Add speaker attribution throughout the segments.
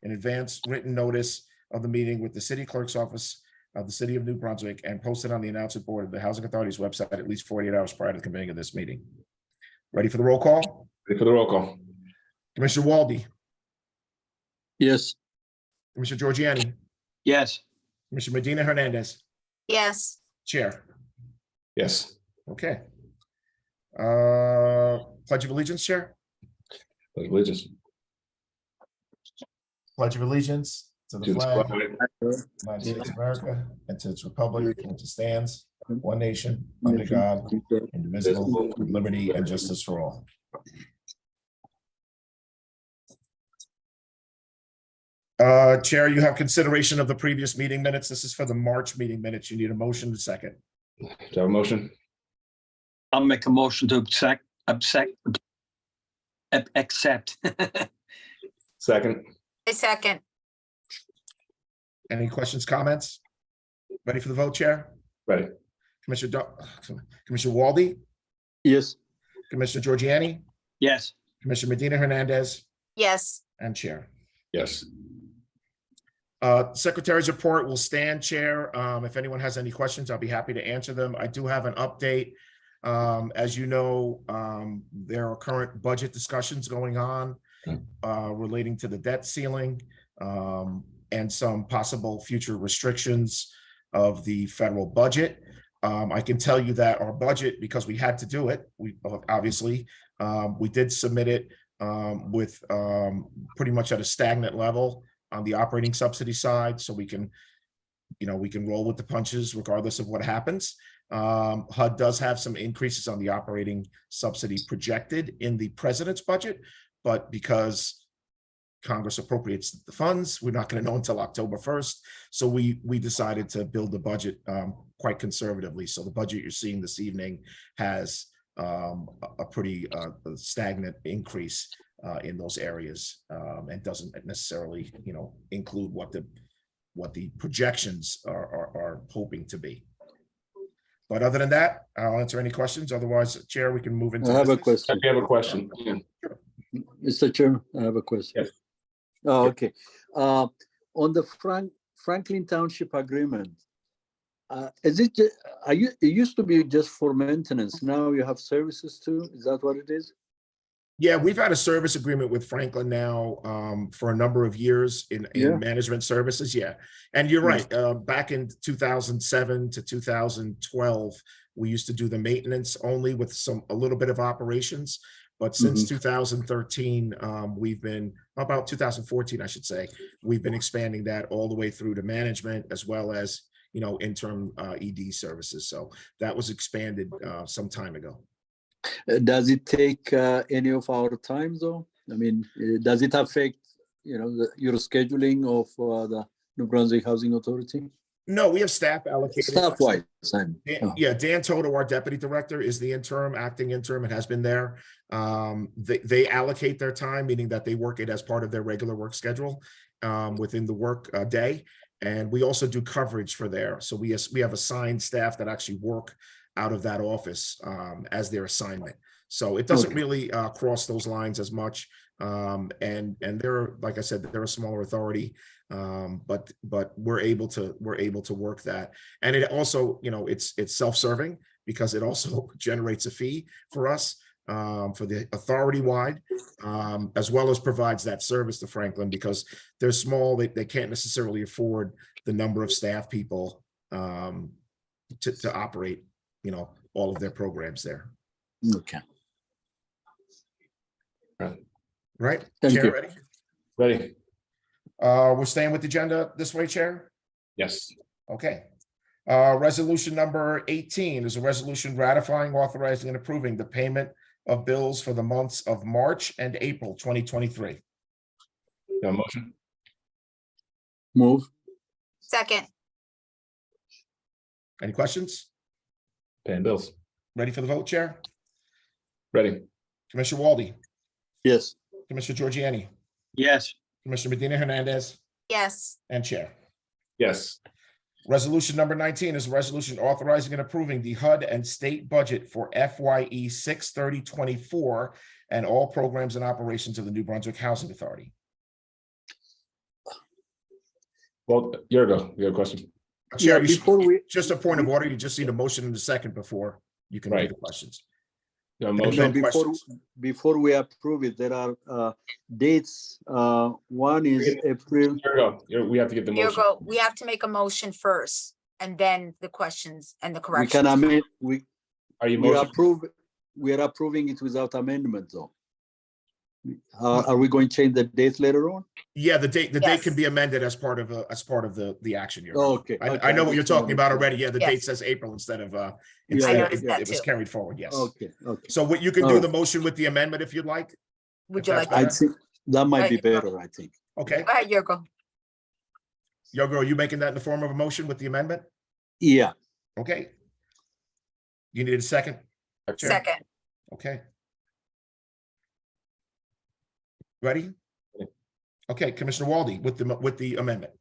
Speaker 1: an advance written notice of the meeting with the city clerk's office of the city of New Brunswick and posted on the announcement board of the Housing Authority's website at least 48 hours prior to the convening of this meeting. Ready for the roll call?
Speaker 2: Ready for the roll call.
Speaker 1: Commissioner Walde,
Speaker 3: Yes.
Speaker 1: Commissioner Giorgiani,
Speaker 3: Yes.
Speaker 1: Commissioner Medina Hernandez,
Speaker 4: yes,
Speaker 1: Chair.
Speaker 2: Yes.
Speaker 1: Okay. Pledge of Allegiance, Chair.
Speaker 2: Pledge of allegiance.
Speaker 1: Pledge of Allegiance to the
Speaker 2: To the
Speaker 1: flag
Speaker 2: flag
Speaker 1: of the United States of America and to its republic for which it stands, one nation, under God, indivisible, with liberty and justice for all. Chair, you have consideration of the previous meeting minutes. This is for the March meeting minutes. You need a motion to second.
Speaker 2: Do I have a motion?
Speaker 3: I'll make a motion to accept.
Speaker 2: Second.
Speaker 4: I second,
Speaker 1: Any questions, comments? Ready for the vote, Chair?
Speaker 2: Ready.
Speaker 1: Commissioner Walde,
Speaker 3: Yes.
Speaker 1: Commissioner Giorgiani,
Speaker 3: Yes.
Speaker 1: Commissioner Medina Hernandez,
Speaker 4: yes,
Speaker 1: and Chair.
Speaker 2: Yes.
Speaker 1: Secretary's report will stand, Chair. If anyone has any questions, I'll be happy to answer them. I do have an update. As you know, there are current budget discussions going on relating to the debt ceiling and some possible future restrictions of the federal budget. I can tell you that our budget, because we had to do it, we obviously we did submit it with pretty much at a stagnant level on the operating subsidy side, so we can roll with the punches regardless of what happens. HUD does have some increases on the operating subsidy projected in the president's budget, but because Congress appropriates the funds, we're not going to know until October 1st. So we decided to build the budget quite conservatively. So the budget you're seeing this evening has a pretty stagnant increase in those areas, and doesn't necessarily, include what the projections are hoping to be. But other than that, I'll answer any questions. Otherwise, Chair, we can move into.
Speaker 3: I have a
Speaker 1: business.
Speaker 3: question.
Speaker 2: I have a question. Yeah.
Speaker 3: Mr. Chairman, I have a question.
Speaker 2: Yes.
Speaker 3: Oh, okay. On the Franklin Township agreement, is it, it used to be just for maintenance. Now you have services too? Is that what it is?
Speaker 1: Yeah, we've had a service agreement with Franklin now for a number of years in management services. Yeah, and you're right. Back in 2007 to 2012, we used to do the maintenance only with a little bit of operations. But since 2013, we've been about 2014, I should say, we've been expanding that all the way through to management as well as interim ED services. So that was expanded some time ago.
Speaker 3: Does it take any of our time though? I mean, does it affect, your scheduling of the New Brunswick Housing Authority?
Speaker 1: No, we have staff allocated.
Speaker 3: Staff-wise,
Speaker 1: yeah, Dan Toto, our deputy director, is the acting interim, and has been there. They allocate their time, meaning that they work it as part of their regular work schedule within the work day. And we also do coverage for there. So we have assigned staff that actually work out of that office as their assignment. So it doesn't really cross those lines as much. And they're, like I said, they're a smaller authority, but we're able to work that. And it also, it's self-serving because it also generates a fee for us for the authority wide, as well as provides that service to Franklin because they're small. They can't necessarily afford the number of staff people to operate, all of their programs there.
Speaker 3: Okay.
Speaker 1: Right.
Speaker 3: Thank
Speaker 1: Chair,
Speaker 3: you.
Speaker 1: ready?
Speaker 2: Ready.
Speaker 1: We're staying with the agenda this way, Chair?
Speaker 2: Yes.
Speaker 1: Okay. Resolution number 18 is a resolution ratifying, authorizing, and approving the payment of bills for the months of March and April 2023.
Speaker 2: Got a motion?
Speaker 3: Move.
Speaker 4: second,
Speaker 1: Any questions?
Speaker 2: Paying bills.
Speaker 1: Ready for the vote, Chair?
Speaker 2: Ready.
Speaker 1: Commissioner Walde,
Speaker 3: Yes.
Speaker 1: Commissioner Giorgiani,
Speaker 3: Yes.
Speaker 1: Commissioner Medina Hernandez,
Speaker 4: yes,
Speaker 1: and Chair.
Speaker 2: Yes.
Speaker 1: Resolution number 19 is a resolution authorizing and approving the HUD and state budget for FYE 6/30/24 and all programs and operations of the New Brunswick Housing Authority.
Speaker 2: Well, Yurgo, you have a question?
Speaker 1: Chair,
Speaker 3: Yeah,
Speaker 1: you should-
Speaker 3: before we,
Speaker 1: just a point of order, you just need a motion in a second before you can read
Speaker 2: Right.
Speaker 1: the questions.
Speaker 2: You have a
Speaker 1: No,
Speaker 2: motion?
Speaker 1: be- questions.
Speaker 3: before we approve it, there are dates. One is April.
Speaker 2: Yurgo, we have to get the motion.
Speaker 4: Yurgo, we have to make a motion first and then the questions and the
Speaker 3: We can
Speaker 4: corrections.
Speaker 3: amend,
Speaker 2: Are you
Speaker 3: we
Speaker 2: motion?
Speaker 3: we are approving it without amendment though. Are we going to change the date later on?
Speaker 1: Yeah, the date
Speaker 4: Yes.
Speaker 1: can be amended as part of the action here.
Speaker 3: Okay.
Speaker 1: I know what you're talking about already. Yeah, the
Speaker 4: Yes.
Speaker 1: date says April instead of,
Speaker 3: I
Speaker 1: instead,
Speaker 4: noticed that
Speaker 1: it was
Speaker 4: too.
Speaker 1: carried forward, yes.
Speaker 3: Okay, okay.
Speaker 1: So what you can do
Speaker 3: Alright.
Speaker 1: the motion with the amendment if you'd like,
Speaker 4: Would
Speaker 1: if
Speaker 4: you
Speaker 1: that's
Speaker 4: like,
Speaker 3: I
Speaker 4: to-
Speaker 1: better.
Speaker 3: think that might be
Speaker 4: Right, Yurgo.
Speaker 3: better, I think.
Speaker 1: okay?
Speaker 4: go ahead, Yurgo.
Speaker 1: Yogo, are you making that in the form of a motion with the amendment?
Speaker 3: Yeah,
Speaker 1: Okay. You need a second? Chair?
Speaker 4: Second,
Speaker 1: Okay. Ready?
Speaker 2: Yeah.
Speaker 1: Okay, Commissioner Walde with the amendment.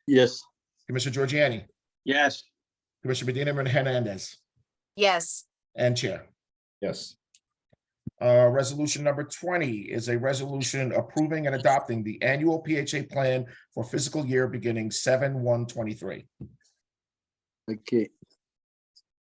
Speaker 3: yes,
Speaker 1: Commissioner Giorgiani,
Speaker 5: Yes,
Speaker 1: Commissioner Medina Hernandez,
Speaker 4: yes,
Speaker 1: and Chair.
Speaker 2: Yes,
Speaker 1: Resolution number 20 is a resolution approving and adopting the annual PHA plan for fiscal year beginning 7/1/23.
Speaker 3: okay.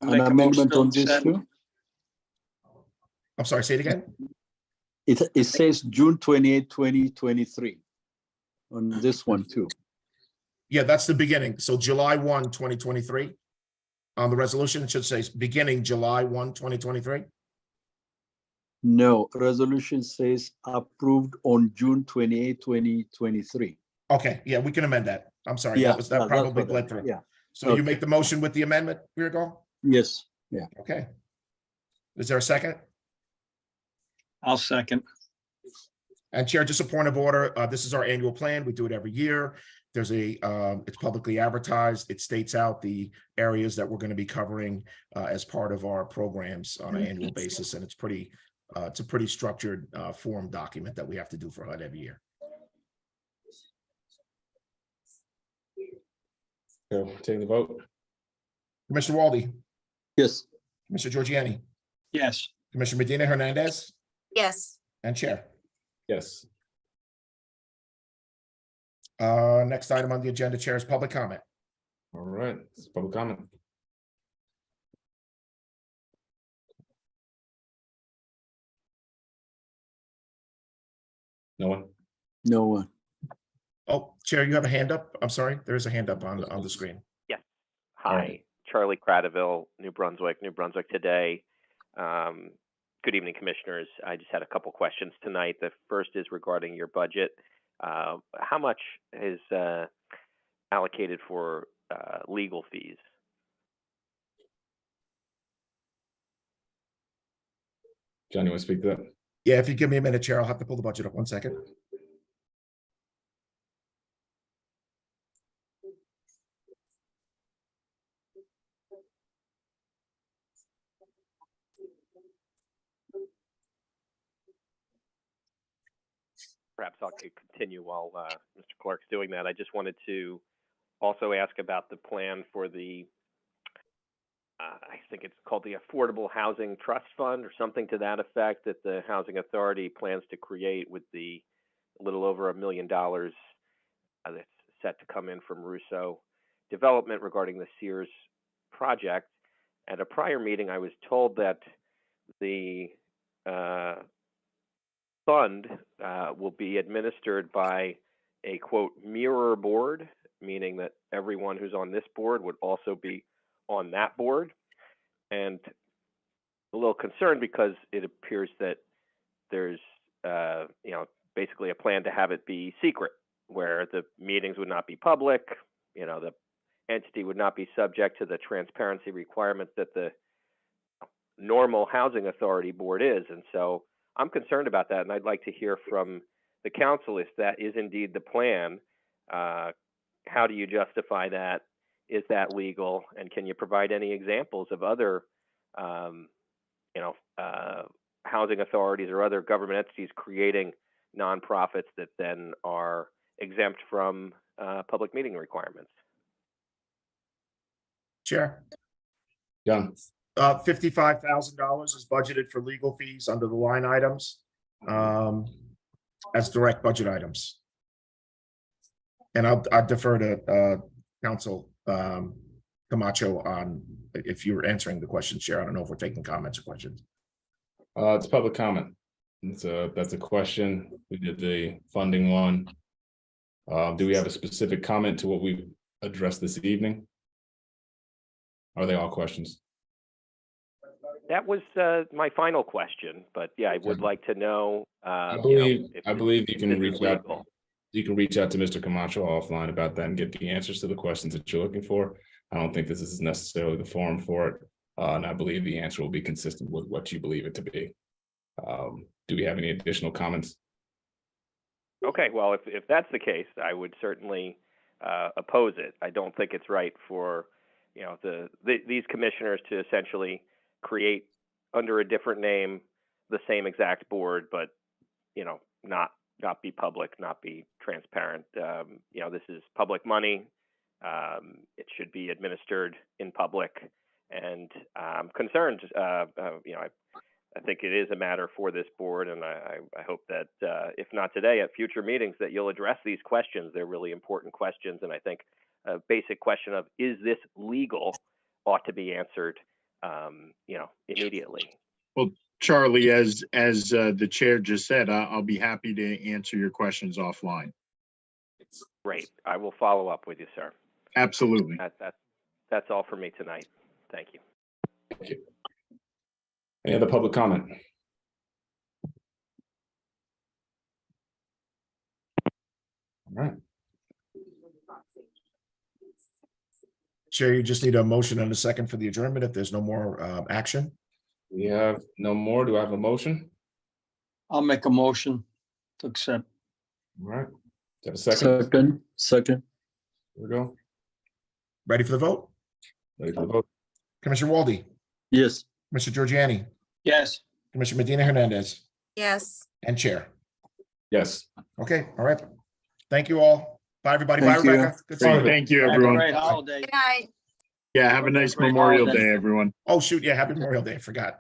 Speaker 3: An
Speaker 5: Make a
Speaker 3: amendment
Speaker 5: motion
Speaker 3: on
Speaker 5: to
Speaker 3: this
Speaker 5: send.
Speaker 3: too?
Speaker 1: I'm sorry, say it again?
Speaker 3: It says June 28, 2023 on this one too.
Speaker 1: Yeah, that's the beginning. So July 1, 2023. On the resolution, it should say beginning July 1, 2023.
Speaker 3: No, resolution says approved on June 28, 2023.
Speaker 1: Okay, yeah, we can amend that. I'm sorry,
Speaker 3: Yeah,
Speaker 1: that
Speaker 3: that's
Speaker 1: probably
Speaker 3: what I-
Speaker 1: bled through.
Speaker 3: Yeah,
Speaker 1: So you
Speaker 3: okay.
Speaker 1: make the motion with the amendment, Virgo?
Speaker 3: yes, yeah.
Speaker 1: Okay. Is there a second?
Speaker 5: I'll second.
Speaker 1: And Chair, just a point of order, this is our annual plan. We do it every year. There's it's publicly advertised. It states out the areas that we're going to be covering as part of our programs on an annual basis. And it's a pretty structured form document that we have to do for HUD every year.
Speaker 2: so taking the vote.
Speaker 1: Commissioner Walde,
Speaker 3: Yes,
Speaker 1: Commissioner Giorgiani,
Speaker 5: Yes,
Speaker 1: Commissioner Medina Hernandez,
Speaker 4: yes,
Speaker 1: and Chair.
Speaker 2: Yes,
Speaker 1: Next item on the agenda, Chair, is public comment.
Speaker 2: all right, it's public comment. No one?
Speaker 3: no one.
Speaker 1: Oh, Chair, you have a hand up? I'm sorry, there is a hand up on the screen.
Speaker 2: All
Speaker 6: Hi,
Speaker 2: right.
Speaker 6: Charlie Cradaville, New Brunswick Today. Good evening, Commissioners. I just had a couple questions tonight. The first is regarding your budget. How much is allocated for legal fees?
Speaker 2: John, you want to speak to that?
Speaker 1: Yeah, if you give me a minute, Chair, I'll have to pull the budget up 1 second.
Speaker 6: Perhaps I could continue while Mr. Clark's doing that. I just wanted to also ask about the plan for the, I think it's called the Affordable Housing Trust Fund or something to that effect, that the Housing Authority plans to create with the little over $1 million that's set to come in from Russo Development regarding the Sears project. At a prior meeting, I was told that the fund will be administered by a quote mirror board, meaning that everyone who's on this board would also be on that board. And a little concerned because it appears that there's basically a plan to have it be secret, where the meetings would not be public, the entity would not be subject to the transparency requirements that the normal housing authority board is. And so I'm concerned about that, and I'd like to hear from the council if that is indeed the plan. How do you justify that? Is that legal? And can you provide any examples of other, housing authorities or other government entities creating nonprofits that then are exempt from public meeting requirements?
Speaker 1: Chair,
Speaker 2: John,
Speaker 1: $55,000 is budgeted for legal fees under the line items as direct budget items. And I'll defer to Council Camacho on if you were answering the question, Chair. I don't know if we're taking comments or questions.
Speaker 2: It's public comment. That's a question. We did the funding one. Do we have a specific comment to what we addressed this evening? Are they all questions?
Speaker 6: That was my final question, but yeah, I would like to know.
Speaker 2: I
Speaker 6: you know,
Speaker 2: believe
Speaker 6: if
Speaker 2: I
Speaker 6: this-
Speaker 2: believe you
Speaker 6: if
Speaker 2: can
Speaker 6: this is
Speaker 2: reach out.
Speaker 6: legal.
Speaker 2: You can reach out to Mr. Camacho offline about that and get the answers to the questions that you're looking for. I don't think this is necessarily the forum for it. And I believe the answer will be consistent with what you believe it to be. Do we have any additional comments?
Speaker 6: Okay, well, if that's the case, I would certainly oppose it. I don't think it's right for, you know, these commissioners to essentially create under a different name the same exact board, but, you know, not be public, not be transparent. You know, this is public money. It should be administered in public, and I'm concerned. You know, I think it is a matter for this board, and I hope that if not today, at future meetings, that you'll address these questions. They're really important questions, and I think a basic question of is this legal ought to be answered, you know, immediately.
Speaker 7: Charlie, as the chair just said, I'll be happy to answer your questions offline.
Speaker 6: Great. I will follow up with you, sir.
Speaker 7: Absolutely.
Speaker 6: That's all for me tonight. Thank you.
Speaker 2: Thank you. Any other public comment? All right.
Speaker 1: Chair, you just need a motion and a second for the adjournment if there's no more action.
Speaker 2: We have no more. Do I have a motion?
Speaker 5: I'll make a motion to accept.
Speaker 2: All right. Do I have a second?
Speaker 3: Second.
Speaker 2: Here we go.
Speaker 1: Ready for the vote?
Speaker 2: Ready for the vote?
Speaker 1: Commissioner Walde,
Speaker 3: Yes.
Speaker 1: Mr. Giorgiani,
Speaker 5: Yes.
Speaker 1: Commissioner Medina Hernandez,
Speaker 4: Yes.
Speaker 1: and Chair.
Speaker 2: Yes.
Speaker 1: Okay, all right. Thank you all. Bye, everybody. Bye,
Speaker 3: Thank you.
Speaker 1: Rebecca. Good seeing
Speaker 7: Great.
Speaker 1: you.
Speaker 7: Thank you,
Speaker 5: Have a
Speaker 7: everyone.
Speaker 5: great holiday.
Speaker 4: Good night.
Speaker 7: Yeah, have a nice
Speaker 5: Great
Speaker 7: Memorial
Speaker 5: holiday.
Speaker 7: Day, everyone.
Speaker 1: Oh, shoot. Yeah, happy Memorial Day. I forgot.